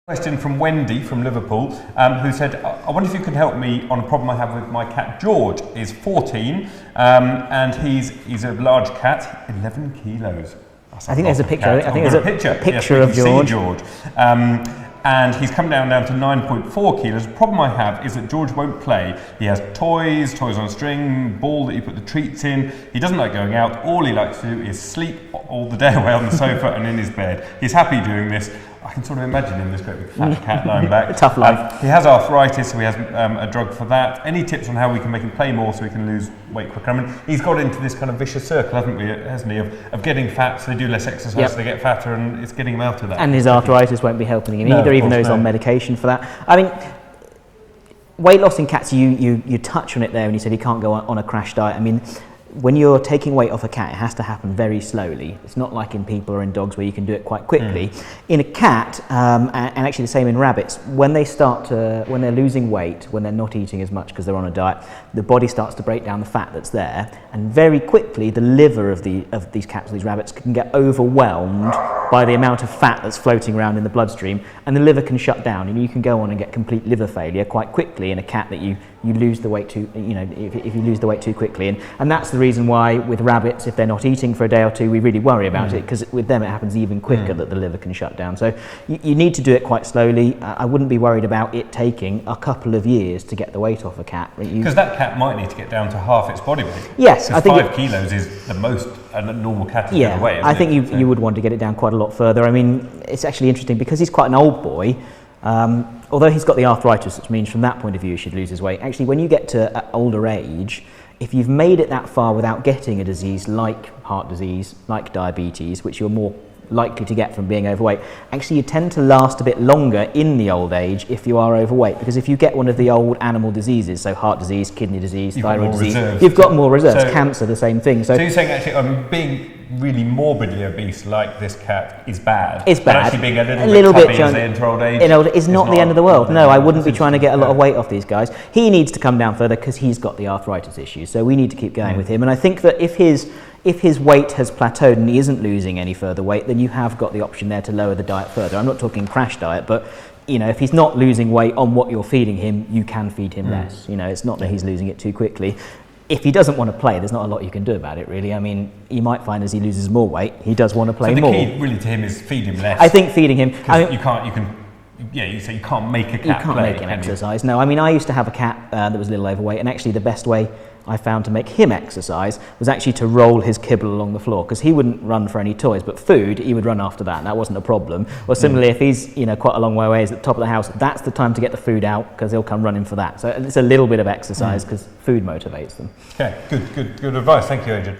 Question from Wendy from Liverpool, who said, I wonder if you can help me on a problem I have with my cat George. He's 14 and he's a large cat, 11 kilos. I think there's a picture. I think there's a picture of George. And he's come down to 9.4 kilos. The problem I have is that George won't play. He has toys on a string, ball that you put the treats in. He doesn't like going out. All he likes to do is sleep all the day away on the sofa and in his bed. He's happy doing this. I can sort of imagine him, this great big fat cat lying back. Tough life. He has arthritis, so he has a drug for that. Any tips on how we can make him play more so he can lose weight quicker? I mean, he's got into this kind of vicious circle, hasn't he, of getting fat, so they do less exercise, so they get fatter, and it's getting him out of that. And his arthritis won't be helping him either, even though he's on medication for that. I mean, weight loss in cats, you touch on it there when you said he can't go on a crash diet. I mean, when you're taking weight off a cat, it has to happen very slowly. It's not like in people or in dogs where you can do it quite quickly. In a cat, and actually the same in rabbits, when they're losing weight, when they're not eating as much because they're on a diet, the body starts to break down the fat that's there, and very quickly the liver of these cats, these rabbits, can get overwhelmed by the amount of fat that's floating around in the bloodstream, and the liver can shut down, and you can go on and get complete liver failure quite quickly in a cat that you lose the weight too, if you lose the weight too quickly. And that's the reason why with rabbits, if they're not eating for a day or two, we really worry about it, because with them it happens even quicker that the liver can shut down. So you need to do it quite slowly. I wouldn't be worried about it taking a couple of years to get the weight off a cat. Because that cat might need to get down to half its body weight. Yes, I think 5 kilos is the most a normal cat is going to weigh. I think you would want to get it down quite a lot further. I mean, it's actually interesting because he's quite an old boy. Although he's got the arthritis, which means from that point of view he should lose his weight. Actually, when you get to an older age, if you've made it that far without getting a disease like heart disease, like diabetes, which you're more likely to get from being overweight, actually you tend to last a bit longer in the old age if you are overweight, because if you get one of the old animal diseases, so heart disease, kidney disease, thyroid disease, you've got more reserves. Cancer, the same thing. So you're saying actually being really morbidly obese like this cat is bad. It's bad. But actually being a little bit chubby as they enter old age is not the end of the world. No, I wouldn't be trying to get a lot of weight off these guys. He needs to come down further because he's got the arthritis issue. So we need to keep going with him. And I think that if his weight has plateaued and he isn't losing any further weight, then you have got the option there to lower the diet further. I'm not talking crash diet, but if he's not losing weight on what you're feeding him, you can feed him less. It's not that he's losing it too quickly. If he doesn't want to play, there's not a lot you can do about it, really. I mean, you might find as he loses more weight, he does want to play more. So the key really to him is feed him less. I think feeding him. You say you can't make a cat You can't make him exercise. No, I mean, I used to have a cat that was a little overweight, and actually the best way I found to make him exercise was actually to roll his kibble along the floor, because he wouldn't run for any toys, but food, he would run after that, and that wasn't a problem. Or similarly, if he's quite a long way away, he's at the top of the house, that's the time to get the food out, because he'll come running for that. So it's a little bit of exercise, because food motivates them. Okay, good advice. Thank you, Adrian.